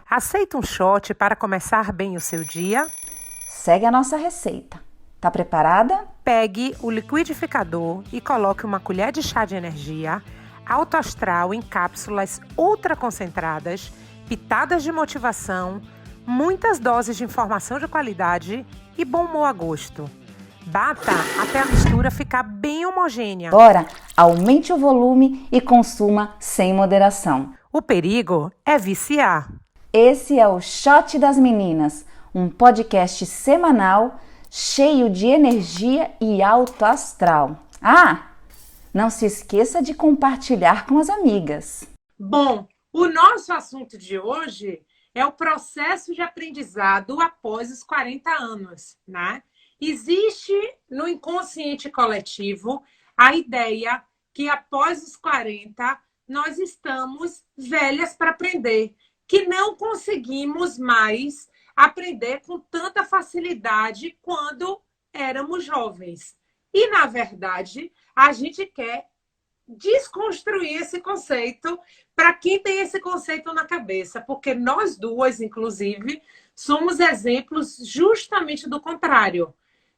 Aceita um shot para começar bem o seu dia? Segue a nossa receita. Tá preparada? Pegue o liquidificador e coloque uma colher de chá de energia, alto astral em cápsulas ultra concentradas, pitadas de motivação, muitas doses de informação de qualidade e bom humor a gosto. Bata até a mistura ficar bem homogênea. Agora, aumente o volume e consuma sem moderação. O perigo é viciar. Esse é o Shot das Meninas, um podcast semanal cheio de energia e alto astral. Ah, não se esqueça de compartilhar com as amigas. Bom, o nosso assunto de hoje é o processo de aprendizado após os 40 anos, né? Existe no inconsciente coletivo a ideia que após os 40 nós estamos velhas para aprender, que não conseguimos mais aprender com tanta facilidade quando éramos jovens. E, na verdade, a gente quer desconstruir esse conceito para quem tem esse conceito na cabeça, porque nós duas, inclusive, somos exemplos justamente do contrário.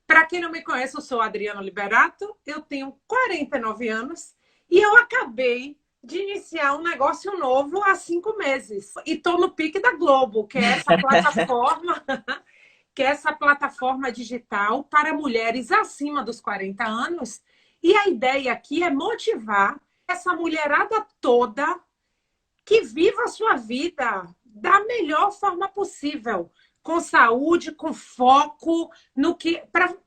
Para quem não me conhece, eu sou Adriana Liberato, eu tenho 49 anos e eu acabei de iniciar um negócio novo há 5 meses. E estou no pique da Globo, que é essa plataforma, que é essa plataforma digital para mulheres acima dos 40 anos. E a ideia aqui é motivar essa mulherada toda que viva a sua vida da melhor forma possível, com saúde, com foco, no que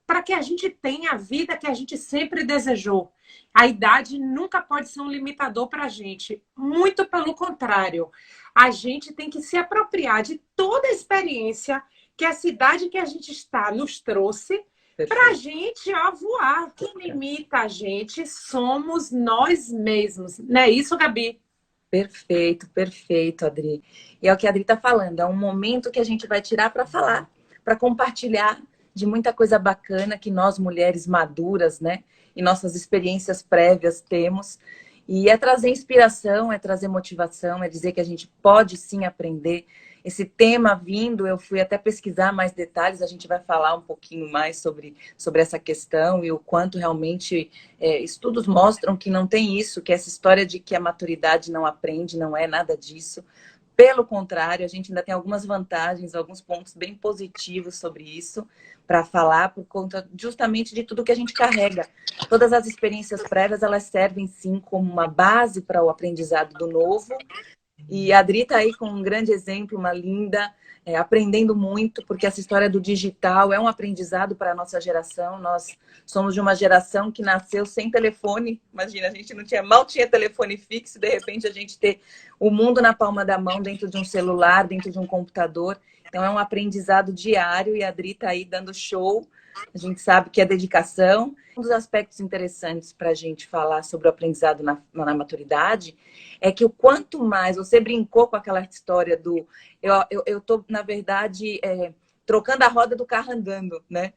para que a gente tenha a vida que a gente sempre desejou. A idade nunca pode ser um limitador para a gente, muito pelo contrário. A gente tem que se apropriar de toda a experiência que a cidade que a gente está nos trouxe para a gente voar. Quem limita a gente somos nós mesmos. Não é isso, Gabi? Perfeito, perfeito, Adri. E é o que a Adri está falando, é um momento que a gente vai tirar para falar, para compartilhar de muita coisa bacana que nós, mulheres maduras, né, e nossas experiências prévias temos. E é trazer inspiração, é trazer motivação, é dizer que a gente pode sim aprender. Esse tema vindo, eu fui até pesquisar mais detalhes, a gente vai falar um pouquinho mais sobre essa questão e o quanto realmente estudos mostram que não tem isso, que essa história de que a maturidade não aprende, não é nada disso. Pelo contrário, a gente ainda tem algumas vantagens, alguns pontos bem positivos sobre isso para falar por conta justamente de tudo que a gente carrega. Todas as experiências prévias, elas servem sim como uma base para o aprendizado do novo. E a Adri está aí com um grande exemplo, uma linda, aprendendo muito, porque essa história do digital é um aprendizado para a nossa geração. Nós somos de uma geração que nasceu sem telefone. Imagina, a gente não tinha, mal tinha telefone fixo, de repente a gente ter o mundo na palma da mão, dentro de um celular, dentro de um computador. Então é um aprendizado diário e a Adri está aí dando show. A gente sabe que é dedicação. Um dos aspectos interessantes para a gente falar sobre o aprendizado na maturidade é que o quanto mais você brincou com aquela história do eu tô, na verdade, trocando a roda do carro andando, né?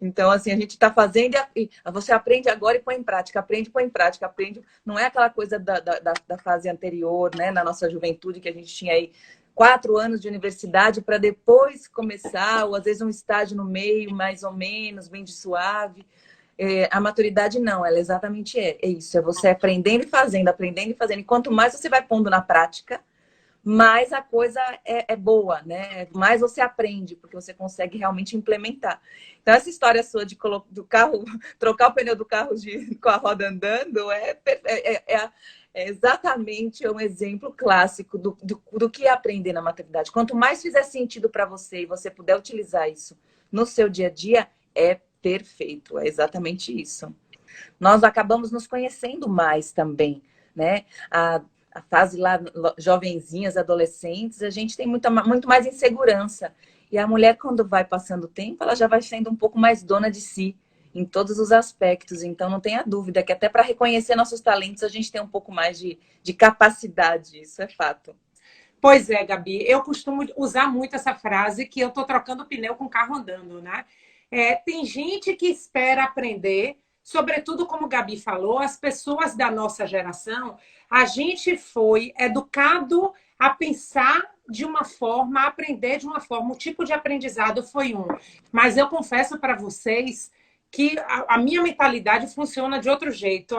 Então, assim, a gente está fazendo e você aprende agora e põe em prática, aprende e põe em prática, aprende. Não é aquela coisa da fase anterior, né? Na nossa juventude, que a gente tinha aí 4 anos de universidade para depois começar, ou às vezes um estágio no meio, mais ou menos, bem de suave. A maturidade não, ela exatamente é isso, é você aprendendo e fazendo, aprendendo e fazendo. E quanto mais você vai pondo na prática, mais a coisa é boa, né? Mais você aprende, porque você consegue realmente implementar. Então, essa história sua do carro, trocar o pneu do carro com a roda andando, é exatamente um exemplo clássico do que é aprender na maternidade. Quanto mais fizer sentido para você e você puder utilizar isso no seu dia a dia, é perfeito, é exatamente isso. Nós acabamos nos conhecendo mais também, né? A fase lá, jovenzinhas, adolescentes, a gente tem muito mais insegurança. E a mulher, quando vai passando o tempo, ela já vai sendo um pouco mais dona de si, em todos os aspectos. Então, não tenha dúvida que até para reconhecer nossos talentos, a gente tem um pouco mais de capacidade. Isso é fato. Pois é, Gabi. Eu costumo usar muito essa frase que eu estou trocando pneu com o carro andando, né? Tem gente que espera aprender, sobretudo como Gabi falou, as pessoas da nossa geração, a gente foi educado a pensar de uma forma, aprender de uma forma. O tipo de aprendizado foi um. Mas eu confesso para vocês que a minha mentalidade funciona de outro jeito.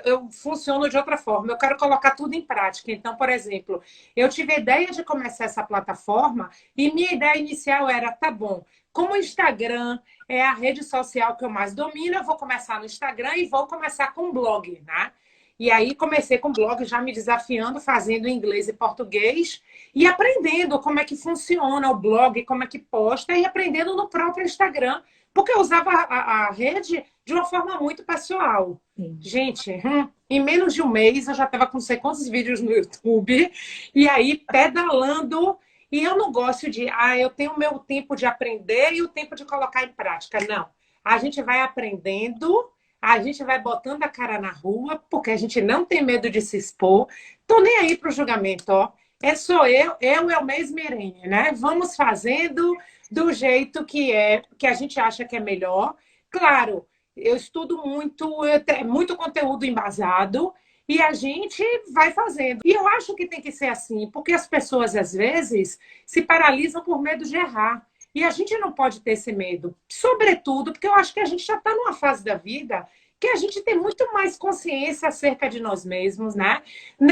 Eu funciono de outra forma. Eu quero colocar tudo em prática. Então, por exemplo, eu tive a ideia de começar essa plataforma e minha ideia inicial era, tá bom, como o Instagram é a rede social que eu mais domino, eu vou começar no Instagram e vou começar com um blog, né? E aí comecei com o blog já me desafiando, fazendo inglês e português e aprendendo como é que funciona o blog, como é que posta e aprendendo no próprio Instagram, porque eu usava a rede de uma forma muito pessoal. Sim. Gente, em menos de um mês eu já estava com não sei quantos vídeos no YouTube e aí pedalando. E eu não gosto de, eu tenho o meu tempo de aprender e o tempo de colocar em prática. Não. A gente vai aprendendo, a gente vai botando a cara na rua, porque a gente não tem medo de se expor. Tô nem aí pro julgamento, ó. Sou eu é o mesmo Irene, né? Vamos fazendo do jeito que a gente acha que é melhor. Claro, eu estudo muito, muito conteúdo embasado, e a gente vai fazendo. E eu acho que tem que ser assim, porque as pessoas, às vezes, se paralisam por medo de errar. E a gente não pode ter esse medo. Sobretudo, porque eu acho que a gente já está numa fase da vida que a gente tem muito mais consciência acerca de nós mesmos, né?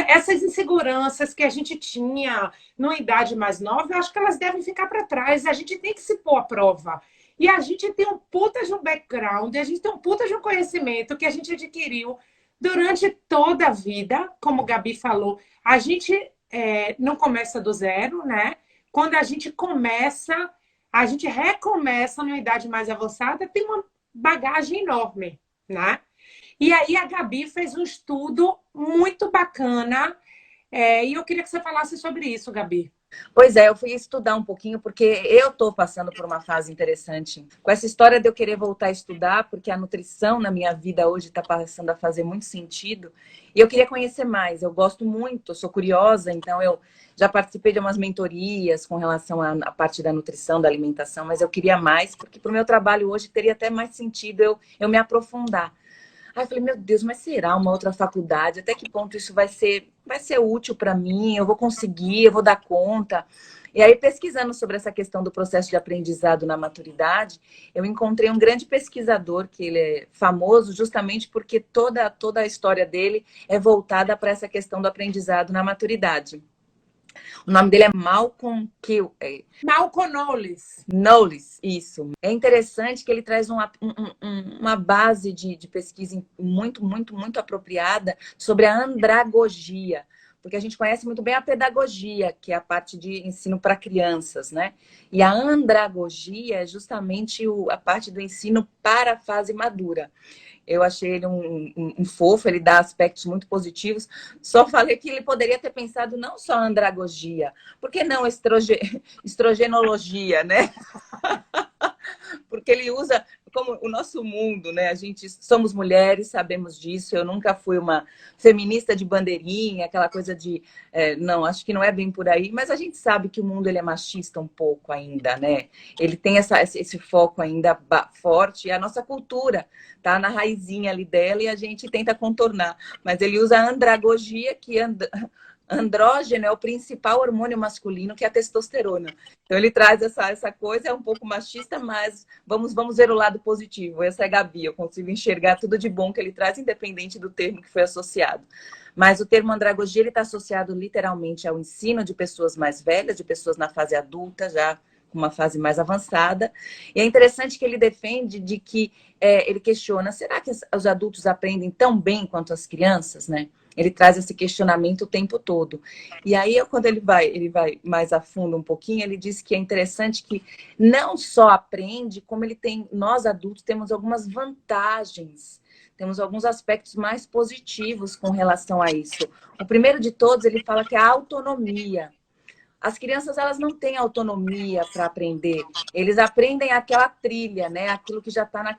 Essas inseguranças que a gente tinha numa idade mais nova, eu acho que elas devem ficar para trás. A gente tem que se pôr à prova. E a gente tem um puta de um background, a gente tem um puta de um conhecimento que a gente adquiriu durante toda a vida, como a Gabi falou. A gente não começa do zero, né? Quando a gente começa, a gente recomeça numa idade mais avançada, tem uma bagagem enorme, né? E aí a Gabi fez um estudo muito bacana, e eu queria que você falasse sobre isso, Gabi. Pois é, eu fui estudar um pouquinho, porque eu estou passando por uma fase interessante. Com essa história de eu querer voltar a estudar, porque a nutrição na minha vida hoje está passando a fazer muito sentido. E eu queria conhecer mais. Eu gosto muito, eu sou curiosa, então eu já participei de umas mentorias com relação à parte da nutrição, da alimentação, mas eu queria mais, porque para o meu trabalho hoje teria até mais sentido eu me aprofundar. Aí eu falei, meu Deus, mas será uma outra faculdade? Até que ponto isso vai ser útil para mim? Eu vou conseguir, eu vou dar conta? E aí, pesquisando sobre essa questão do processo de aprendizado na maturidade, eu encontrei um grande pesquisador, que ele é famoso justamente porque toda a história dele é voltada para essa questão do aprendizado na maturidade. O nome dele é Malcolm Knowles, isso. É interessante que ele traz uma base de pesquisa muito, muito, muito apropriada sobre a andragogia, porque a gente conhece muito bem a pedagogia, que é a parte de ensino para crianças, né? E a andragogia é justamente a parte do ensino para a fase madura. Eu achei ele um fofo, ele dá aspectos muito positivos. Só falei que ele poderia ter pensado não só andragogia, por que não estrogenologia, né? Porque ele usa como o nosso mundo, né? A gente somos mulheres, sabemos disso. Eu nunca fui uma feminista de bandeirinha, aquela coisa de não, acho que não é bem por aí, mas a gente sabe que o mundo ele é machista um pouco ainda, né? Ele tem esse foco ainda forte, e a nossa cultura tá na raizinha ali dela e a gente tenta contornar. Mas ele usa a andragogia, que andrógeno é o principal hormônio masculino, que é a testosterona. Então ele traz essa coisa, é um pouco machista, mas vamos ver o lado positivo. Essa é a Gabi, eu consigo enxergar tudo de bom que ele traz, independente do termo que foi associado. Mas o termo andragogia ele está associado literalmente ao ensino de pessoas mais velhas, de pessoas na fase adulta, já com uma fase mais avançada. E é interessante que ele defende de que ele questiona, será que os adultos aprendem tão bem quanto as crianças, né? Ele traz esse questionamento o tempo todo. E aí, quando ele vai mais a fundo um pouquinho, ele diz que é interessante que não só aprende, como nós adultos temos algumas vantagens, temos alguns aspectos mais positivos com relação a isso. O primeiro de todos, ele fala que é a autonomia. As crianças, elas não têm autonomia para aprender. Eles aprendem aquela trilha, né? Aquilo que já está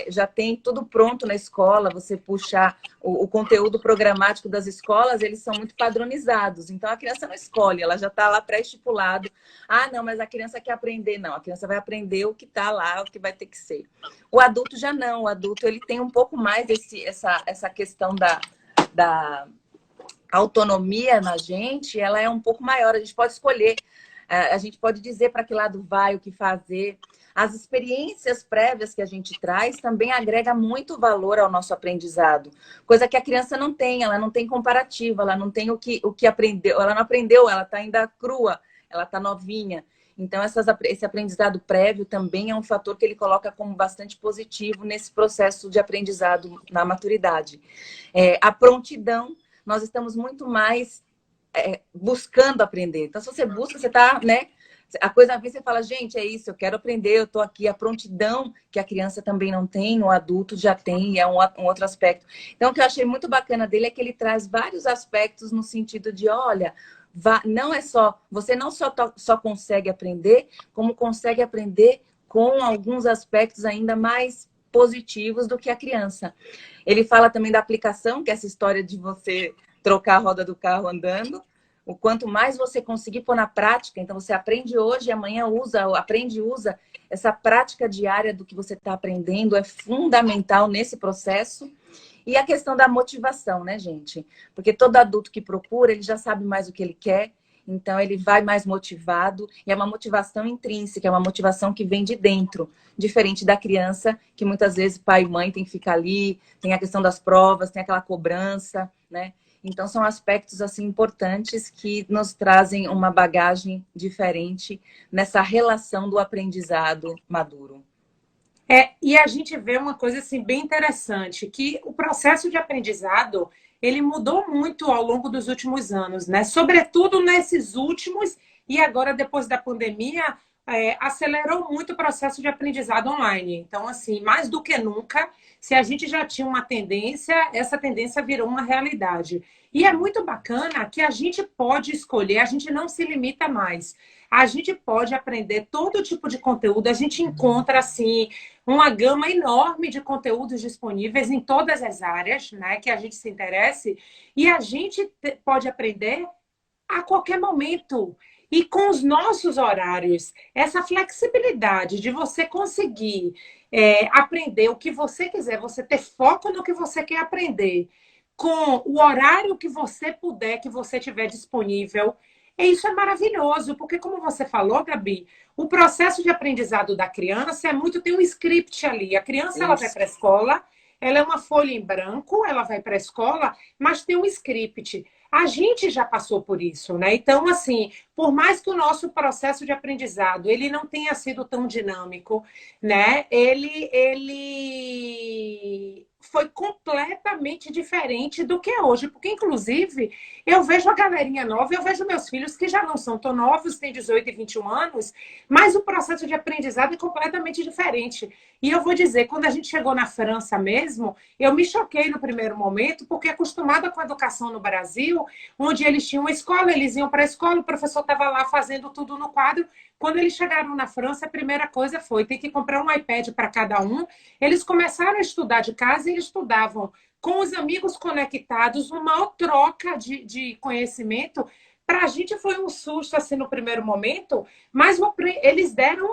já tem tudo pronto na escola. Você puxar o conteúdo programático das escolas, eles são muito padronizados. Então, a criança não escolhe, ela já está lá pré-estipulado. Ah, não, mas a criança quer aprender. Não, a criança vai aprender o que está lá, o que vai ter que ser. O adulto já não. O adulto, ele tem um pouco mais essa questão da autonomia na gente, ela é um pouco maior. A gente pode escolher, a gente pode dizer para que lado vai, o que fazer. As experiências prévias que a gente traz também agrega muito valor ao nosso aprendizado, coisa que a criança não tem, ela não tem comparativo, ela não tem o que aprendeu, ela não aprendeu, ela está ainda crua, ela está novinha. Então, esse aprendizado prévio também é um fator que ele coloca como bastante positivo nesse processo de aprendizado na maturidade. A prontidão, nós estamos muito mais buscando aprender. Então, se você busca, você está, né? A coisa vem, você fala, gente, é isso, eu quero aprender, eu estou aqui. A prontidão que a criança também não tem, o adulto já tem, é um outro aspecto. Então, o que eu achei muito bacana dele é que ele traz vários aspectos no sentido de, olha, não é só, você não só consegue aprender, como consegue aprender com alguns aspectos ainda mais positivos do que a criança. Ele fala também da aplicação, que é essa história de você trocar a roda do carro andando. O quanto mais você conseguir pôr na prática, então você aprende hoje, amanhã aprende e usa. Essa prática diária do que você está aprendendo é fundamental nesse processo. E a questão da motivação, né, gente? Porque todo adulto que procura, ele já sabe mais o que ele quer, então ele vai mais motivado. E é uma motivação intrínseca, é uma motivação que vem de dentro, diferente da criança, que muitas vezes pai e mãe tem que ficar ali, tem a questão das provas, tem aquela cobrança, né? Então, são aspectos assim importantes que nos trazem uma bagagem diferente nessa relação do aprendizado maduro. E a gente vê uma coisa assim bem interessante, que o processo de aprendizado, ele mudou muito ao longo dos últimos anos, né? Sobretudo nesses últimos, e agora depois da pandemia, acelerou muito o processo de aprendizado online. Então, assim, mais do que nunca, se a gente já tinha uma tendência, essa tendência virou uma realidade. E é muito bacana que a gente pode escolher, a gente não se limita mais. A gente pode aprender todo tipo de conteúdo, a gente encontra, assim, uma gama enorme de conteúdos disponíveis em todas as áreas, né, que a gente se interesse, e a gente pode aprender a qualquer momento. E com os nossos horários, essa flexibilidade de você conseguir aprender o que você quiser, você ter foco no que você quer aprender, com o horário que você puder, que você tiver disponível, isso é maravilhoso, porque como você falou, Gabi, o processo de aprendizado da criança é muito, tem um script ali. A criança, ela vai para a escola, ela é uma folha em branco, ela vai para a escola, mas tem um script. A gente já passou por isso, né? Então, assim, por mais que o nosso processo de aprendizado ele não tenha sido tão dinâmico, né? Ele foi completamente diferente do que é hoje. Porque, inclusive, eu vejo a galerinha nova, eu vejo meus filhos que já não são tão novos, têm 18 e 21 anos, mas o processo de aprendizado é completamente diferente. E eu vou dizer, quando a gente chegou na França mesmo, eu me choquei no primeiro momento, porque acostumada com a educação no Brasil, onde eles tinham uma escola, eles iam para a escola, o professor estava lá fazendo tudo no quadro. Quando eles chegaram na França, a primeira coisa foi ter que comprar um iPad para cada um. Eles começaram a estudar de casa e eles estudavam com os amigos conectados, uma troca de conhecimento. Para a gente foi um susto assim no primeiro momento, mas eles deram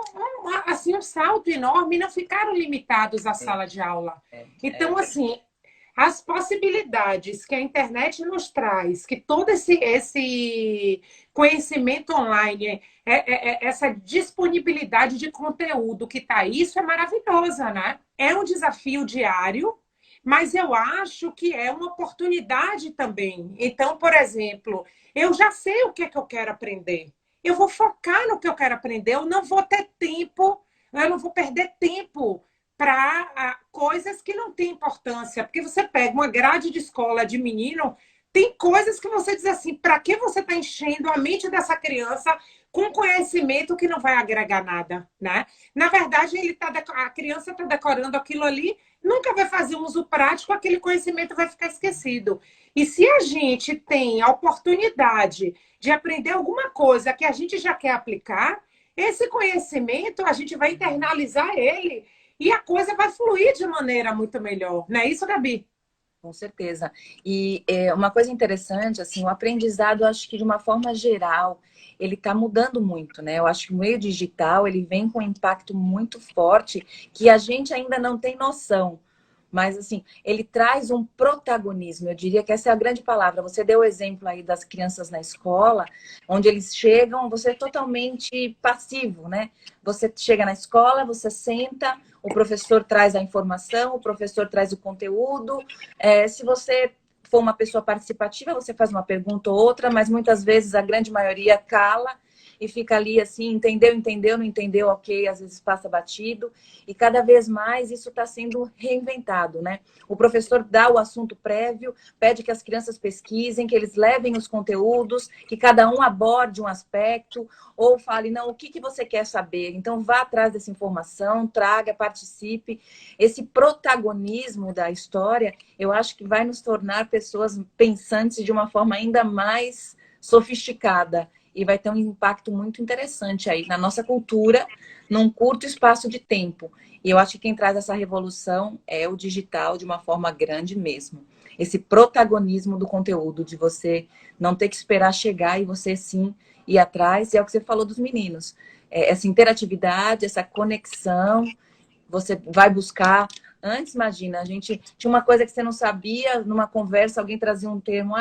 assim, um salto enorme e não ficaram limitados à sala de aula. Então, assim, as possibilidades que a internet nos traz, que todo esse conhecimento online, essa disponibilidade de conteúdo que está aí, isso é maravilhosa, né? É um desafio diário, mas eu acho que é uma oportunidade também. Então, por exemplo, eu já sei o que é que eu quero aprender. Eu vou focar no que eu quero aprender, eu não vou ter tempo, eu não vou perder tempo para coisas que não têm importância. Porque você pega uma grade de escola de menino, tem coisas que você diz assim, para que você está enchendo a mente dessa criança com conhecimento que não vai agregar nada, né? Na verdade, a criança está decorando aquilo ali, nunca vai fazer um uso prático, aquele conhecimento vai ficar esquecido. E se a gente tem a oportunidade de aprender alguma coisa que a gente já quer aplicar, esse conhecimento a gente vai internalizar ele e a coisa vai fluir de maneira muito melhor. Não é isso, Gabi? Com certeza. E uma coisa interessante, assim, o aprendizado, acho que de uma forma geral, ele está mudando muito, né? Eu acho que o meio digital, ele vem com um impacto muito forte que a gente ainda não tem noção. Mas, assim, ele traz um protagonismo. Eu diria que essa é a grande palavra. Você deu o exemplo aí das crianças na escola, onde eles chegam, você é totalmente passivo, né? Você chega na escola, você senta, o professor traz a informação, o professor traz o conteúdo. Se você for uma pessoa participativa, você faz uma pergunta ou outra, mas muitas vezes a grande maioria cala e fica ali assim, entendeu, não entendeu, ok, às vezes passa batido. E cada vez mais isso está sendo reinventado, né? O professor dá o assunto prévio, pede que as crianças pesquisem, que eles levem os conteúdos, que cada um aborde um aspecto, ou fale, não, o que você quer saber? Então vá atrás dessa informação, traga, participe. Esse protagonismo da história, eu acho que vai nos tornar pessoas pensantes de uma forma ainda mais sofisticada. E vai ter um impacto muito interessante aí na nossa cultura, num curto espaço de tempo. E eu acho que quem traz essa revolução é o digital de uma forma grande mesmo. Esse protagonismo do conteúdo, de você não ter que esperar chegar e você sim ir atrás. E é o que você falou dos meninos. Essa interatividade, essa conexão, você vai buscar. Antes, imagina, a gente tinha uma coisa que você não sabia, numa conversa, alguém trazia um termo,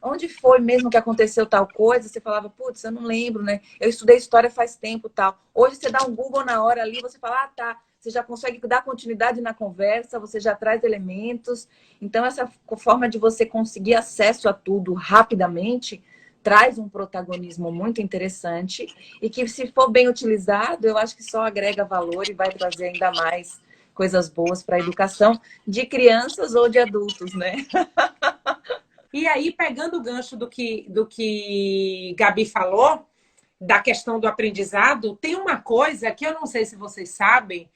onde foi mesmo que aconteceu tal coisa? Você falava, putz, eu não lembro, né? Eu estudei história faz tempo, tal. Hoje você dá um Google na hora ali, você fala, tá. Você já consegue dar continuidade na conversa, você já traz elementos. Então, essa forma de você conseguir acesso a tudo rapidamente traz um protagonismo muito interessante e que, se for bem utilizado, eu acho que só agrega valor e vai trazer ainda mais coisas boas para a educação de crianças ou de adultos, né? E aí, pegando o gancho do que Gabi falou, da questão do aprendizado, tem uma coisa que eu não sei se vocês sabem,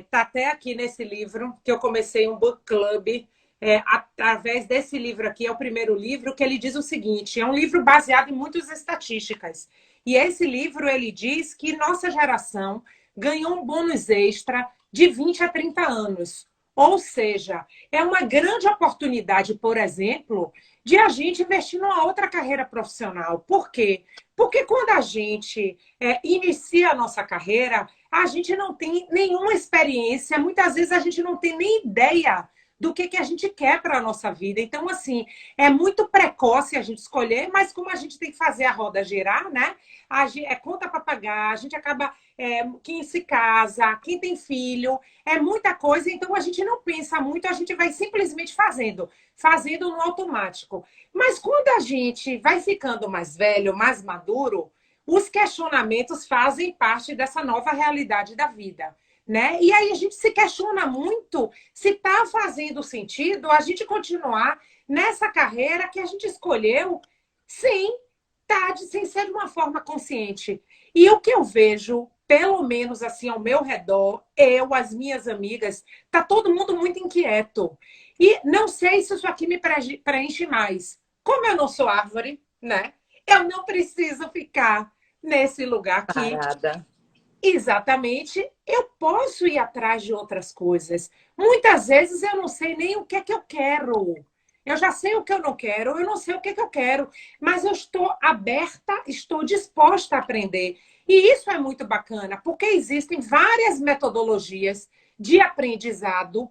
tá até aqui nesse livro, que eu comecei um book club, através desse livro aqui, é o primeiro livro, que ele diz o seguinte, é um livro baseado em muitas estatísticas. E esse livro, ele diz que nossa geração ganhou um bônus extra de 20 a 30 anos. Ou seja, é uma grande oportunidade, por exemplo, de a gente investir numa outra carreira profissional. Por quê? Porque quando a gente inicia a nossa carreira, a gente não tem nenhuma experiência, muitas vezes a gente não tem nem ideia do que a gente quer para a nossa vida. Então, assim, é muito precoce a gente escolher, mas como a gente tem que fazer a roda girar, né? É conta para pagar, a gente acaba, quem se casa, quem tem filho, é muita coisa, então a gente não pensa muito, a gente vai simplesmente fazendo no automático. Mas quando a gente vai ficando mais velho, mais maduro, os questionamentos fazem parte dessa nova realidade da vida, né? E aí a gente se questiona muito se está fazendo sentido a gente continuar nessa carreira que a gente escolheu sem, sem ser de uma forma consciente. E o que eu vejo, pelo menos assim ao meu redor, eu, as minhas amigas, tá todo mundo muito inquieto. E não sei se isso aqui me preenche mais. Como eu não sou árvore, né? Eu não preciso ficar nesse lugar aqui. Parada. Exatamente, eu posso ir atrás de outras coisas. Muitas vezes eu não sei nem o que é que eu quero. Eu já sei o que eu não quero, eu não sei o que é que eu quero, mas eu estou aberta, estou disposta a aprender. E isso é muito bacana, porque existem várias metodologias de aprendizado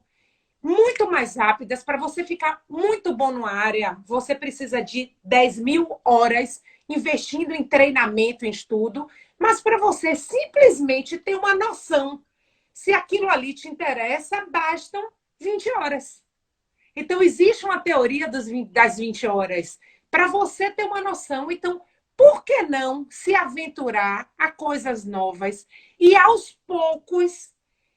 muito mais rápidas. Para você ficar muito bom numa área, você precisa de 10.000 horas investindo em treinamento, em estudo, mas para você simplesmente ter uma noção se aquilo ali te interessa, bastam 20 horas. Então, existe uma teoria das 20 horas para você ter uma noção. Então, por que não se aventurar a coisas novas e, aos poucos,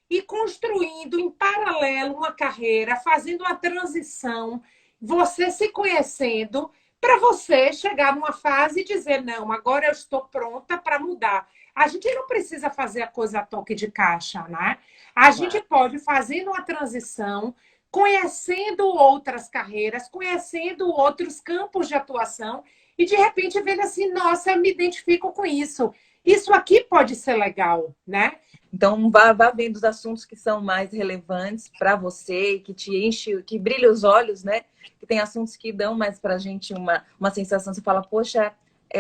ir construindo em paralelo uma carreira, fazendo uma transição, você se conhecendo, para você chegar numa fase e dizer, não, agora eu estou pronta para mudar. A gente não precisa fazer a coisa a toque de caixa, né? A gente pode fazer uma transição, conhecendo outras carreiras, conhecendo outros campos de atuação e, de repente, vendo assim, nossa, eu me identifico com isso. Isso aqui pode ser legal, né? Então, vá vendo os assuntos que são mais relevantes para você, que te enche, que brilha os olhos, né? Que tem assuntos que dão mais para a gente uma sensação. Você fala, poxa,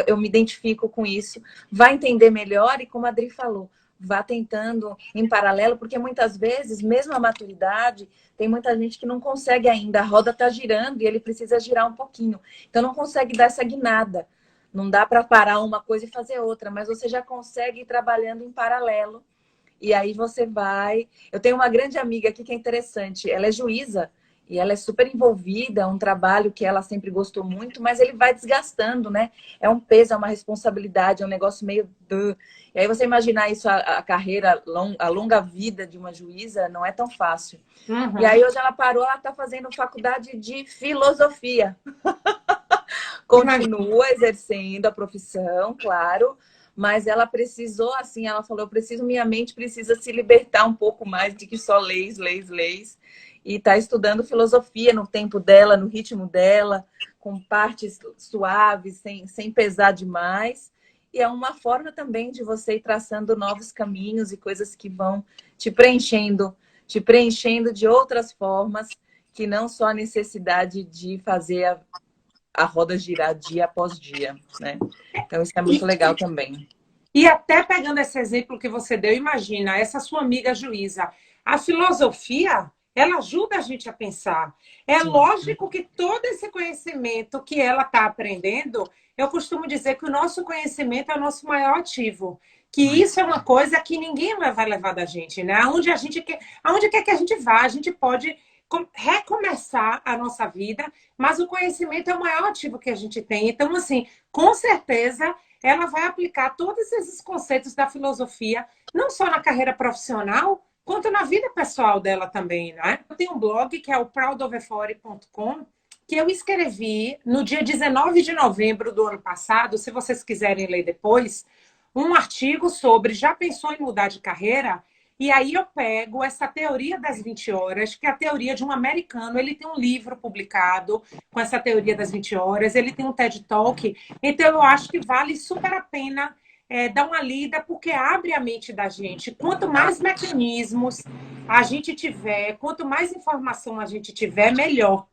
eu me identifico com isso. Vai entender melhor e, como a Adri falou, vá tentando em paralelo, porque muitas vezes, mesmo a maturidade, tem muita gente que não consegue ainda, a roda está girando e ele precisa girar um pouquinho. Então não consegue dar essa guinada. Não dá para parar uma coisa e fazer outra, mas você já consegue ir trabalhando em paralelo. E aí você vai. Eu tenho uma grande amiga aqui que é interessante. Ela é juíza e ela é super envolvida, é um trabalho que ela sempre gostou muito, mas ele vai desgastando, né? É um peso, é uma responsabilidade, é um negócio meio. E aí você imaginar isso, a carreira, a longa vida de uma juíza, não é tão fácil. Uhum. E aí hoje ela parou, ela está fazendo faculdade de filosofia. Continua exercendo a profissão, claro, mas ela precisou, assim, ela falou, minha mente precisa se libertar um pouco mais de que só leis, leis, leis. E está estudando filosofia no tempo dela, no ritmo dela, com partes suaves, sem pesar demais. E é uma forma também de você ir traçando novos caminhos e coisas que vão te preenchendo de outras formas, que não só a necessidade de fazer a roda girar dia após dia, né? Então isso é muito legal também. E até pegando esse exemplo que você deu, imagina, essa sua amiga juíza, a filosofia, ela ajuda a gente a pensar. É lógico que todo esse conhecimento que ela está aprendendo, eu costumo dizer que o nosso conhecimento é o nosso maior ativo. Que isso é uma coisa que ninguém vai levar da gente, né? Aonde quer que a gente vá, a gente pode recomeçar a nossa vida, mas o conhecimento é o maior ativo que a gente tem. Então, assim, com certeza ela vai aplicar todos esses conceitos da filosofia, não só na carreira profissional, quanto na vida pessoal dela também, né? Eu tenho um blog que é o proudofefore.com, que eu escrevi no dia 19 de novembro do ano passado, se vocês quiserem ler depois, um artigo sobre já pensou em mudar de carreira? E aí eu pego essa teoria das 20 horas, que é a teoria de um americano. Ele tem um livro publicado com essa teoria das 20 horas, ele tem um TED Talk. Então eu acho que vale super a pena dar uma lida, porque abre a mente da gente. Quanto mais mecanismos a gente tiver, quanto mais informação a gente tiver, melhor.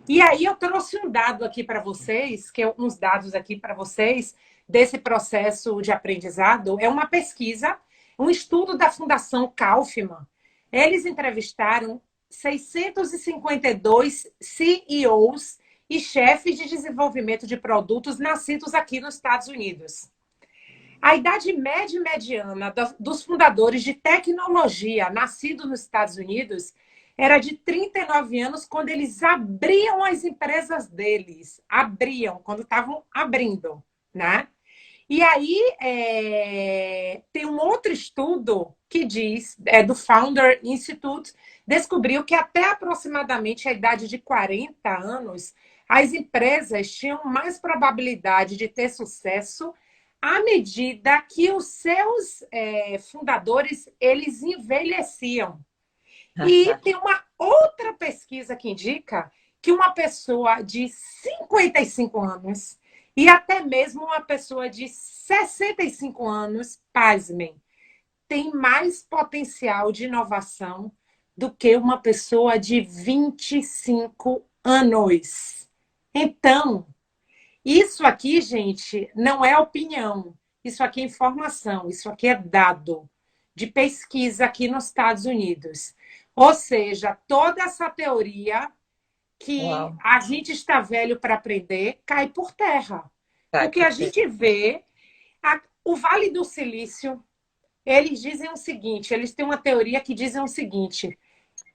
E aí eu trouxe um dado aqui para vocês, uns dados aqui para vocês, desse processo de aprendizado. É uma pesquisa, um estudo da Fundação Kaufmann. Eles entrevistaram 652 CEOs e chefes de desenvolvimento de produtos nascidos aqui nos Estados Unidos. A idade média e mediana dos fundadores de tecnologia nascidos nos Estados Unidos era de 39 anos quando eles abriam as empresas deles. Abriam, quando estavam abrindo, né? E aí, tem um outro estudo que diz, do Founder Institute, descobriu que até aproximadamente a idade de 40 anos, as empresas tinham mais probabilidade de ter sucesso à medida que os seus fundadores, eles envelheciam. E tem uma outra pesquisa que indica que uma pessoa de 55 anos e até mesmo uma pessoa de 65 anos, pasmem, tem mais potencial de inovação do que uma pessoa de 25 anos. Então, isso aqui, gente, não é opinião. Isso aqui é informação. Isso aqui é dado de pesquisa aqui nos Estados Unidos. Ou seja, toda essa teoria que a gente está velho para aprender cai por terra. Porque a gente vê o Vale do Silício, eles dizem o seguinte, eles têm uma teoria que dizem o seguinte: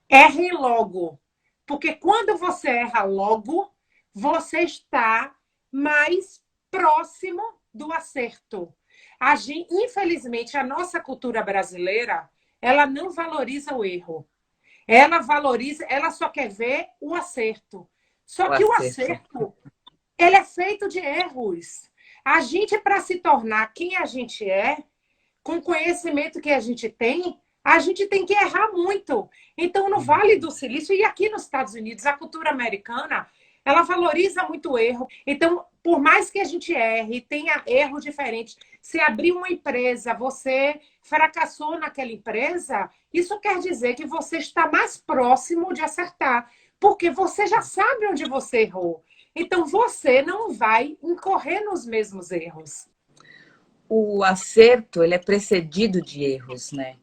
erre logo. Porque quando você erra logo, você está mais próximo do acerto. Infelizmente, a nossa cultura brasileira, ela não valoriza o erro. Ela só quer ver o acerto. Só que o acerto, ele é feito de erros. A gente, para se tornar quem a gente é, com o conhecimento que a gente tem que errar muito. Então, no Vale do Silício e aqui nos Estados Unidos, a cultura americana, ela valoriza muito o erro. Então, por mais que a gente erre, tenha erros diferentes, se abrir uma empresa, você fracassou naquela empresa, isso quer dizer que você está mais próximo de acertar, porque você já sabe onde você errou. Então, você não vai incorrer nos mesmos erros. o acerto, ele é precedido de erros, né?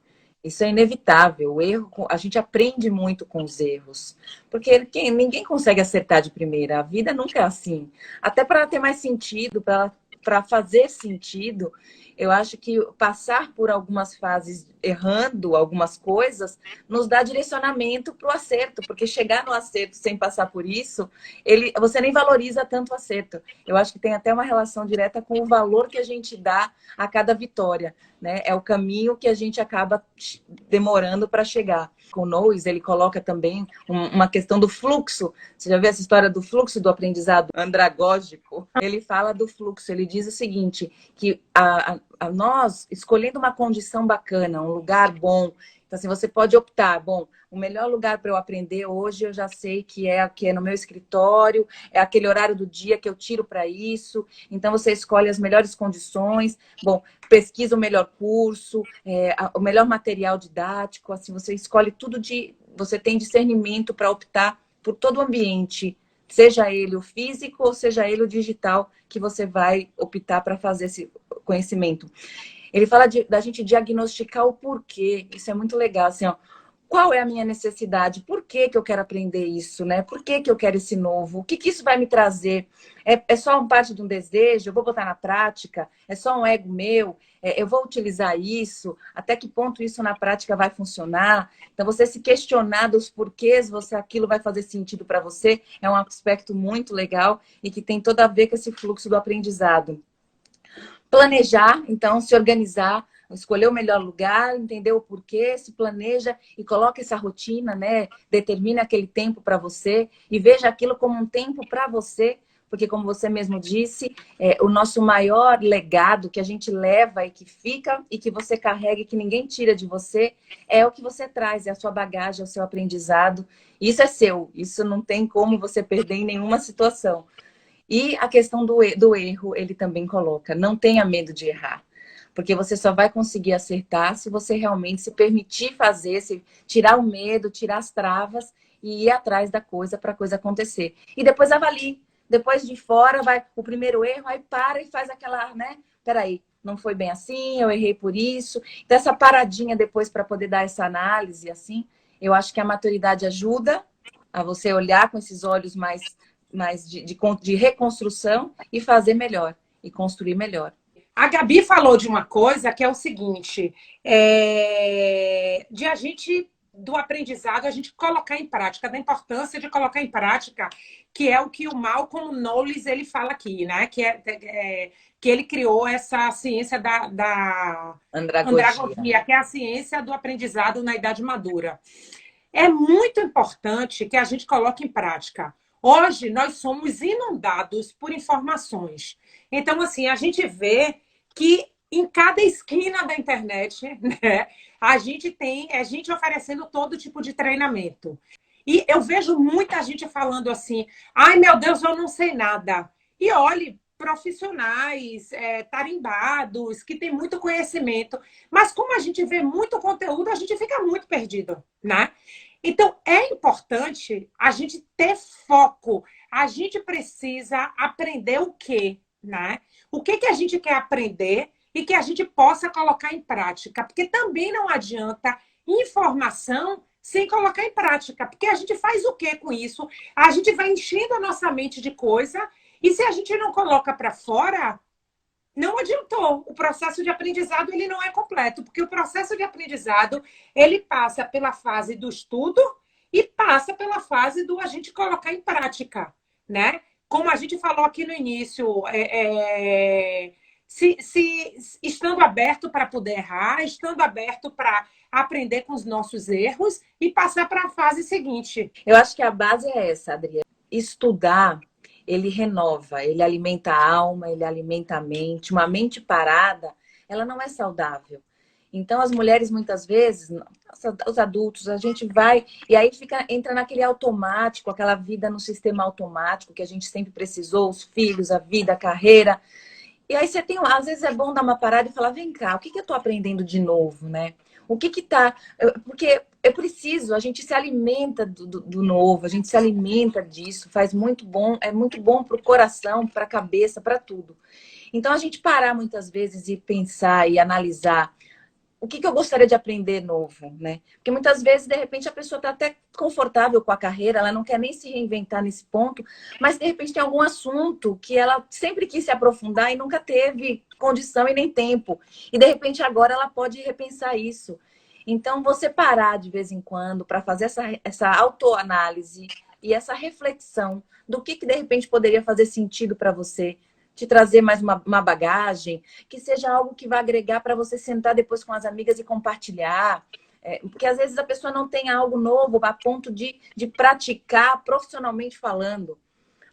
Isso é inevitável. O erro, a gente aprende muito com os erros. Porque ninguém consegue acertar de primeira. A vida nunca é assim. Até para ter mais sentido, para fazer sentido, eu acho que passar por algumas fases errando algumas coisas nos dá direcionamento para o acerto. Porque chegar no acerto sem passar por isso, você nem valoriza tanto o acerto. Eu acho que tem até uma relação direta com o valor que a gente dá a cada vitória. Né? É o caminho que a gente acaba demorando para chegar. Com o Knowles, ele coloca também uma questão do fluxo. Você já viu essa história do fluxo do aprendizado andragógico? Ele fala do fluxo, ele diz o seguinte, que nós, escolhendo uma condição bacana, um lugar bom, então assim, você pode optar, bom, o melhor lugar para eu aprender hoje, eu já sei que é no meu escritório, é aquele horário do dia que eu tiro para isso, então você escolhe as melhores condições, bom, pesquisa o melhor curso, o melhor material didático, assim, você escolhe tudo você tem discernimento para optar por todo o ambiente, seja ele o físico ou seja ele o digital, que você vai optar para fazer esse conhecimento. Ele fala da gente diagnosticar o porquê, isso é muito legal, assim, ó, qual é a minha necessidade? Por que eu quero aprender isso, né? Por que eu quero esse novo? O que isso vai me trazer? É só uma parte de um desejo? Eu vou botar na prática? É só um ego meu? Eu vou utilizar isso? Até que ponto isso na prática vai funcionar? Então, você se questionar dos porquês aquilo vai fazer sentido para você é um aspecto muito legal e que tem todo a ver com esse fluxo do aprendizado. Planejar, então, se organizar, escolher o melhor lugar, entender o porquê, se planeja e coloca essa rotina, né? Determina aquele tempo para você e veja aquilo como um tempo para você, porque como você mesmo disse, o nosso maior legado que a gente leva e que fica e que você carrega e que ninguém tira de você é o que você traz, é a sua bagagem, é o seu aprendizado. Isso é seu, isso não tem como você perder em nenhuma situação. E a questão do erro, ele também coloca, não tenha medo de errar. Porque você só vai conseguir acertar se você realmente se permitir fazer, se tirar o medo, tirar as travas e ir atrás da coisa para a coisa acontecer. E depois avalie. Depois de fora, vai o primeiro erro, aí para e faz aquela, né? Peraí, não foi bem assim, eu errei por isso. Então, essa paradinha depois para poder dar essa análise, assim, eu acho que a maturidade ajuda a você olhar com esses olhos mais de reconstrução e fazer melhor, e construir melhor. A Gabi falou de uma coisa que é o seguinte, de a gente, do aprendizado, a gente colocar em prática, da importância de colocar em prática, que é o que o Malcolm Knowles ele fala aqui, né? Que ele criou essa ciência da andragogia, que é a ciência do aprendizado na idade madura. É muito importante que a gente coloque em prática. Hoje, nós somos inundados por informações. Então, assim, a gente vê que em cada esquina da internet, né, a gente tem gente oferecendo todo tipo de treinamento. E eu vejo muita gente falando assim, ai, meu Deus, eu não sei nada. E olhe, profissionais, tarimbados, que têm muito conhecimento. Mas como a gente vê muito conteúdo, a gente fica muito perdido, né? Então, é importante a gente ter foco. A gente precisa aprender o quê, né? O que a gente quer aprender e que a gente possa colocar em prática. Porque também não adianta informação sem colocar em prática. Porque a gente faz o quê com isso? A gente vai enchendo a nossa mente de coisa e se a gente não coloca para fora, não adiantou. O processo de aprendizado ele não é completo, porque o processo de aprendizado ele passa pela fase do estudo e passa pela fase do a gente colocar em prática, né? Como a gente falou aqui no início, estando aberto para poder errar, estando aberto para aprender com os nossos erros e passar para a fase seguinte. Eu acho que a base é essa, Adriana. Estudar, ele renova, ele alimenta a alma, ele alimenta a mente. Uma mente parada, ela não é saudável. Então, as mulheres, muitas vezes, os adultos, a gente vai... E aí entra naquele automático, aquela vida no sistema automático que a gente sempre precisou, os filhos, a vida, a carreira. E aí você tem... Às vezes é bom dar uma parada e falar, vem cá, o que eu estou aprendendo de novo, né? O que tá... Porque eu preciso, a gente se alimenta do novo, a gente se alimenta disso, faz muito bom, é muito bom para o coração, para a cabeça, para tudo. Então, a gente parar muitas vezes e pensar e analisar o que eu gostaria de aprender novo, né? Porque muitas vezes, de repente, a pessoa está até confortável com a carreira, ela não quer nem se reinventar nesse ponto, mas, de repente, tem algum assunto que ela sempre quis se aprofundar e nunca teve condição e nem tempo. E, de repente, agora ela pode repensar isso. Então, você parar de vez em quando para fazer essa autoanálise e essa reflexão do que de repente poderia fazer sentido para você, te trazer mais uma bagagem, que seja algo que vai agregar para você sentar depois com as amigas e compartilhar. Porque às vezes a pessoa não tem algo novo a ponto de praticar profissionalmente falando,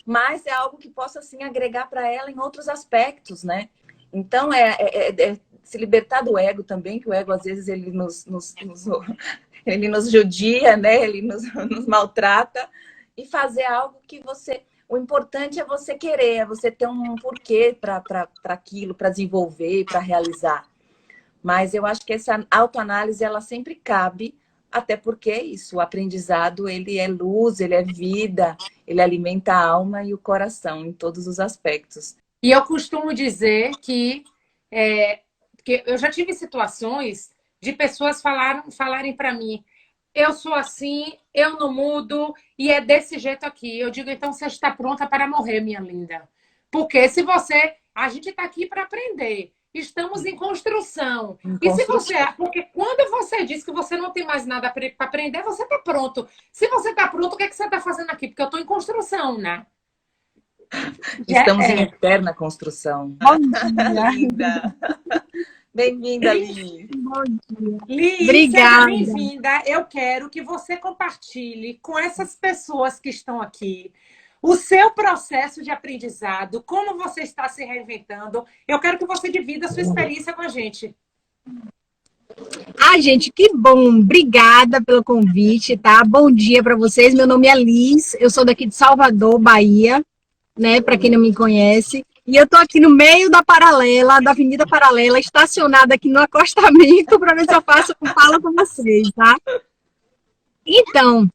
mas é algo que possa assim agregar para ela em outros aspectos, né? Então é se libertar do ego também, que o ego às vezes ele ele nos judia, né? Ele nos maltrata, e fazer algo que você... O importante é você querer, é você ter um porquê para aquilo, para desenvolver, para realizar. Mas eu acho que essa autoanálise, ela sempre cabe, até porque isso, o aprendizado, ele é luz, ele é vida, ele alimenta a alma e o coração em todos os aspectos. E eu costumo dizer que eu já tive situações de pessoas falarem para mim: eu sou assim, eu não mudo, e é desse jeito aqui. Eu digo: então você está pronta para morrer, minha linda. Porque se você... A gente está aqui para aprender. Estamos em construção. E se você... Porque quando você diz que você não tem mais nada para aprender, você está pronto. Se você está pronto, o que você está fazendo aqui? Porque eu estou em construção, né? Estamos em eterna construção. Linda. Bem-vinda, Liz. Bom dia. Liz, Obrigada. Seja bem-vinda. Eu quero que você compartilhe com essas pessoas que estão aqui o seu processo de aprendizado, como você está se reinventando. Eu quero que você divida a sua experiência com a gente. Gente, que bom. Obrigada pelo convite, tá? Bom dia para vocês. Meu nome é Liz, eu sou daqui de Salvador, Bahia, né? Para quem não me conhece. E eu tô aqui no meio da Avenida Paralela, estacionada aqui no acostamento, para ver se eu falo com vocês, tá? Então,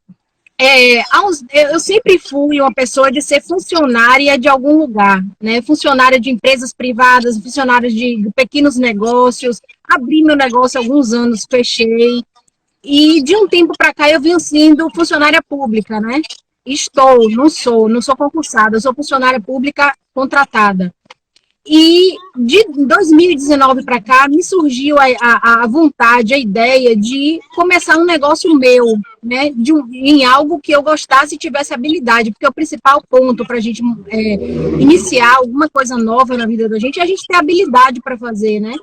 eu sempre fui uma pessoa de ser funcionária de algum lugar, né? Funcionária de empresas privadas, funcionária de pequenos negócios. Abri meu negócio há alguns anos, fechei. E de um tempo para cá eu venho sendo funcionária pública, né? Não sou concursada, eu sou funcionária pública contratada. E de 2019 para cá me surgiu a vontade, a ideia de começar um negócio meu, né? Em algo que eu gostasse e tivesse habilidade, porque o principal ponto para a gente iniciar alguma coisa nova na vida da gente é a gente ter habilidade para fazer, né?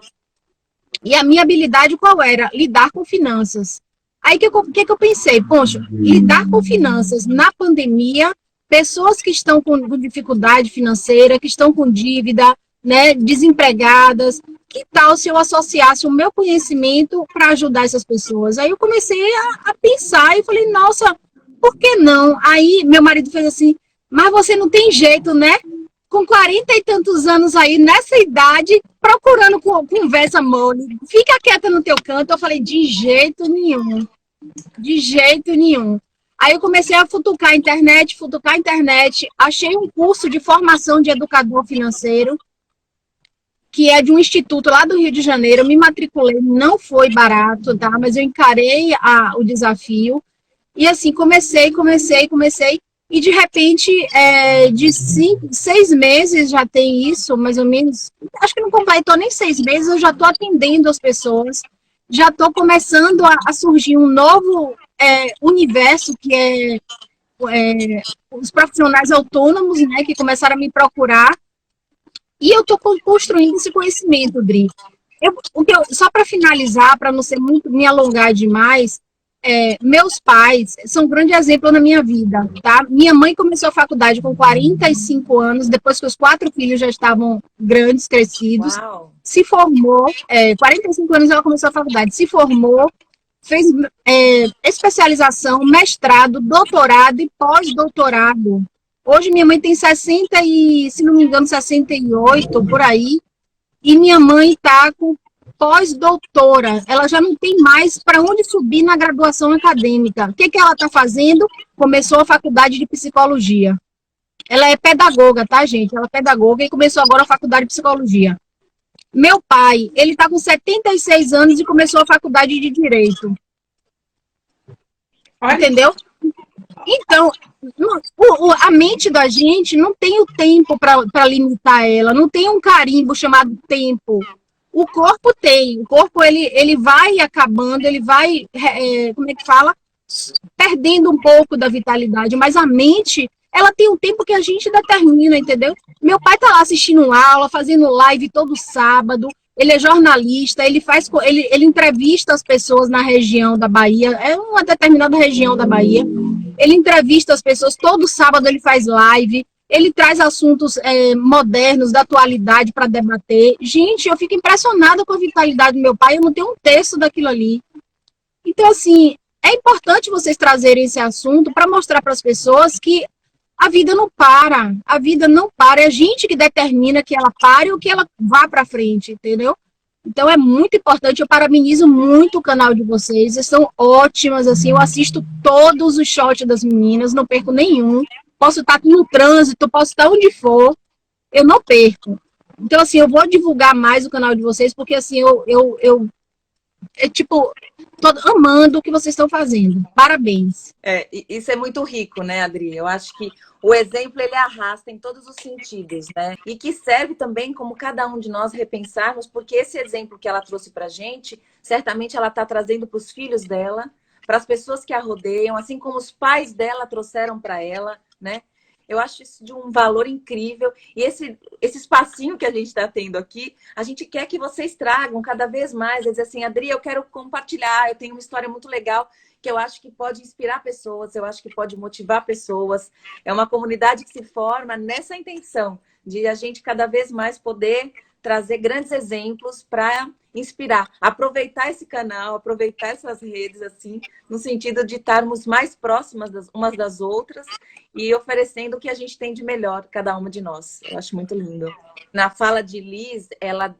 E a minha habilidade qual era? Lidar com finanças. Aí o que eu pensei? Poxa, lidar com finanças na pandemia, pessoas que estão com dificuldade financeira, que estão com dívida, né, desempregadas, que tal se eu associasse o meu conhecimento para ajudar essas pessoas? Aí eu comecei a pensar e falei: nossa, por que não? Aí meu marido fez assim: mas você não tem jeito, né? Com 40 e tantos anos aí, nessa idade, procurando conversa mole, fica quieta no teu canto. Eu falei: de jeito nenhum. De jeito nenhum. Aí eu comecei a futucar a internet, achei um curso de formação de educador financeiro, que é de um instituto lá do Rio de Janeiro. Eu me matriculei, não foi barato, tá? Mas eu encarei o desafio. E assim, comecei. E de repente, de 6 meses já tem isso, mais ou menos. Acho que não completou nem 6 meses, eu já estou atendendo as pessoas. Já estou começando a surgir um novo universo, que é os profissionais autônomos, né, que começaram a me procurar. E eu estou construindo esse conhecimento, Dri. Só para finalizar, para não ser muito me alongar demais, meus pais são um grande exemplo na minha vida, tá? Minha mãe começou a faculdade com 45 anos, depois que os 4 filhos já estavam grandes, crescidos. Uau. Se formou, 45 anos ela começou a faculdade, se formou, fez especialização, mestrado, doutorado e pós-doutorado. Hoje minha mãe tem 60 e, se não me engano, 68, por aí, e minha mãe está com pós-doutora. Ela já não tem mais para onde subir na graduação acadêmica. O que ela está fazendo? Começou a faculdade de psicologia. Ela é pedagoga, tá, gente? Ela é pedagoga e começou agora a faculdade de psicologia. Meu pai, ele tá com 76 anos e começou a faculdade de direito. Olha, Entendeu? Então, a mente da gente não tem o tempo para limitar ela, não tem um carimbo chamado tempo. O corpo tem, o corpo ele vai acabando, ele vai, como é que fala? Perdendo um pouco da vitalidade, mas a mente, ela tem um tempo que a gente determina, entendeu? Meu pai tá lá assistindo aula, fazendo live todo sábado, ele é jornalista, ele entrevista as pessoas na região da Bahia, é uma determinada região da Bahia, ele entrevista as pessoas, todo sábado ele faz live, ele traz assuntos modernos, da atualidade para debater. Gente, eu fico impressionada com a vitalidade do meu pai, eu não tenho um terço daquilo ali. Então, assim, é importante vocês trazerem esse assunto para mostrar para as pessoas que a vida não para. A vida não para. É a gente que determina que ela pare ou que ela vá para frente, entendeu? Então é muito importante. Eu parabenizo muito o canal de vocês. Vocês são ótimas, assim. Eu assisto todos os shots das meninas, não perco nenhum. Posso estar no trânsito, posso estar onde for, eu não perco. Então, assim, eu vou divulgar mais o canal de vocês, porque, assim, tipo, tô amando o que vocês estão fazendo. Parabéns. Isso é muito rico, né, Adri? Eu acho que o exemplo, ele arrasta em todos os sentidos, né? E que serve também como cada um de nós repensarmos, porque esse exemplo que ela trouxe pra gente, certamente ela está trazendo para os filhos dela, para as pessoas que a rodeiam, assim como os pais dela trouxeram para ela, né? Eu acho isso de um valor incrível. E esse espacinho que a gente está tendo aqui, a gente quer que vocês tragam cada vez mais. Dizer assim, Adri, eu quero compartilhar, eu tenho uma história muito legal que eu acho que pode inspirar pessoas, eu acho que pode motivar pessoas. É uma comunidade que se forma nessa intenção de a gente cada vez mais poder trazer grandes exemplos para inspirar, aproveitar esse canal, aproveitar essas redes, assim, no sentido de estarmos mais próximas umas das outras e oferecendo o que a gente tem de melhor, cada uma de nós. Eu acho muito lindo. Na fala de Liz, ela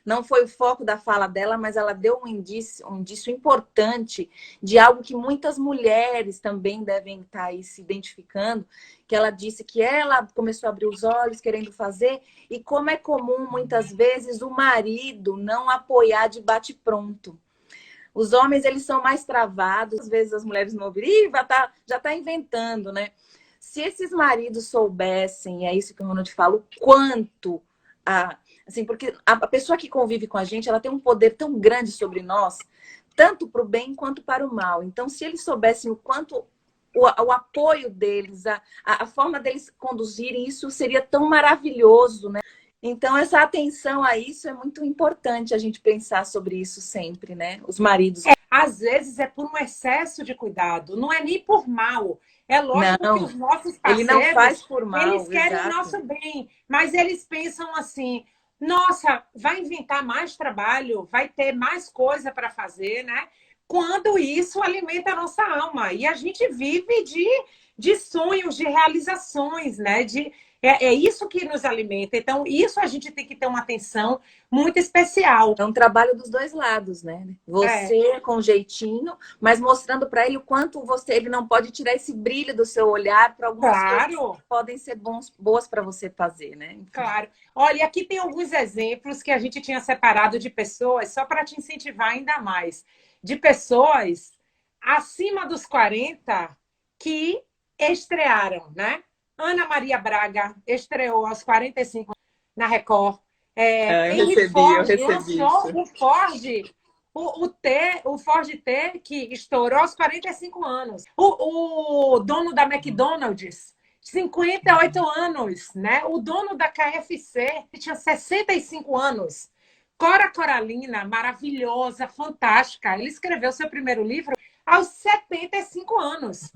não foi o foco da fala dela, mas ela deu um indício importante de algo que muitas mulheres também devem estar aí se identificando, que ela disse que ela começou a abrir os olhos querendo fazer, e como é comum, muitas vezes, o marido não apoiar de bate-pronto. Os homens, eles são mais travados, às vezes as mulheres não ouvem, já tá inventando, né? Se esses maridos soubessem, é isso que eu te falo, o quanto, assim, porque a pessoa que convive com a gente, ela tem um poder tão grande sobre nós, tanto para o bem quanto para o mal. Então, se eles soubessem o quanto o apoio deles, a forma deles conduzirem, isso seria tão maravilhoso, né? Então, essa atenção a isso é muito importante a gente pensar sobre isso sempre, né? Os maridos. Às vezes é por um excesso de cuidado, não é nem por mal. É lógico que os nossos parceiros, ele não faz por mal, eles querem o nosso bem, mas eles pensam assim, nossa, vai inventar mais trabalho, vai ter mais coisa para fazer, né? Quando isso alimenta a nossa alma. E a gente vive de sonhos, de realizações, né? É isso que nos alimenta. Então, isso a gente tem que ter uma atenção muito especial. É um trabalho dos dois lados, né? Você com jeitinho, mas mostrando para ele o quanto ele não pode tirar esse brilho do seu olhar para algumas coisas que podem ser boas para você fazer, né? Claro. Olha, aqui tem alguns exemplos que a gente tinha separado de pessoas, só para te incentivar ainda mais, de pessoas acima dos 40 que estrearam, né? Ana Maria Braga estreou aos 45 na Record. Eu recebi lançou o Ford T, que estourou aos 45 anos. O dono da McDonald's, 58 anos, né? O dono da KFC, que tinha 65 anos. Cora Coralina, maravilhosa, fantástica. Ele escreveu seu primeiro livro aos 75 anos.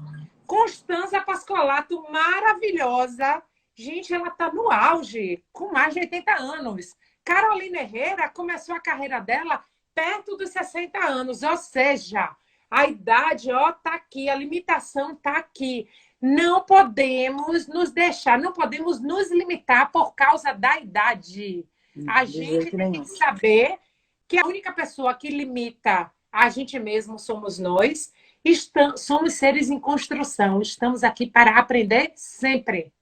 Constanza Pascolato, maravilhosa. Gente, ela está no auge, com mais de 80 anos. Carolina Herrera começou a carreira dela perto dos 60 anos. Ou seja, a idade está aqui, a limitação está aqui. Não podemos nos deixar, não podemos nos limitar por causa da idade. A gente tem que saber que a única pessoa que limita a gente mesmo somos nós. somos seres em construção, estamos aqui para aprender sempre.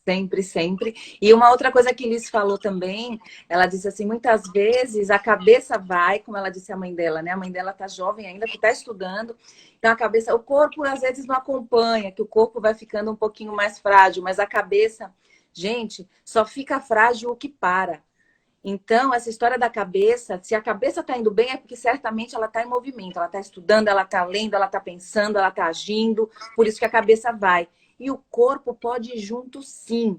Sempre, sempre. E uma outra coisa que Liz falou também, ela disse assim, muitas vezes a cabeça vai, como ela disse a mãe dela, né? A mãe dela tá jovem ainda, que tá estudando, então a cabeça, o corpo às vezes não acompanha, que o corpo vai ficando um pouquinho mais frágil, mas a cabeça, gente, só fica frágil o que para. Então, essa história da cabeça, se a cabeça está indo bem, é porque certamente ela está em movimento, ela está estudando, ela está lendo, ela está pensando, ela está agindo, por isso que a cabeça vai. E o corpo pode ir junto, sim.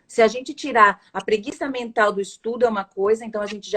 Se a gente tirar a preguiça mental do estudo é uma coisa, então a gente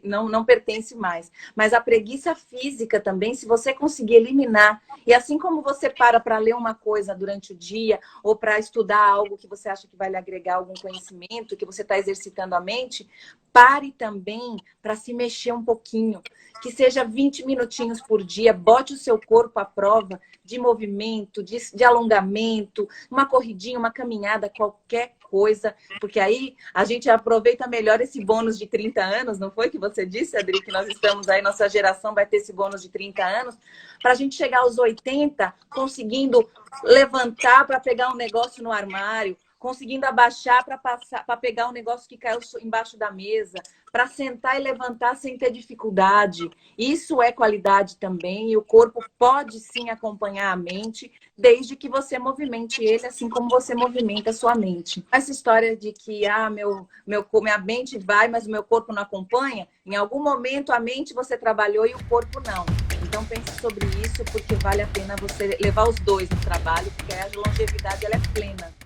não pertence mais. Mas a preguiça física também, se você conseguir eliminar, e assim como você para ler uma coisa durante o dia, ou para estudar algo que você acha que vai lhe agregar algum conhecimento, que você está exercitando a mente, pare também para se mexer um pouquinho. Que seja 20 minutinhos por dia, bote o seu corpo à prova de movimento, de alongamento, uma corridinha, uma caminhada, qualquer coisa, porque aí a gente aproveita melhor esse bônus de 30 anos, não foi que você disse, Adri, que nós estamos aí, nossa geração vai ter esse bônus de 30 anos, para a gente chegar aos 80, conseguindo levantar para pegar um negócio no armário, conseguindo abaixar para pegar um negócio que caiu embaixo da mesa, para sentar e levantar sem ter dificuldade. Isso é qualidade também, e o corpo pode sim acompanhar a mente, desde que você movimente ele, assim como você movimenta a sua mente. Essa história de que minha mente vai, mas o meu corpo não acompanha, em algum momento a mente você trabalhou e o corpo não. Então pense sobre isso, porque vale a pena você levar os dois no trabalho, porque a longevidade ela é plena.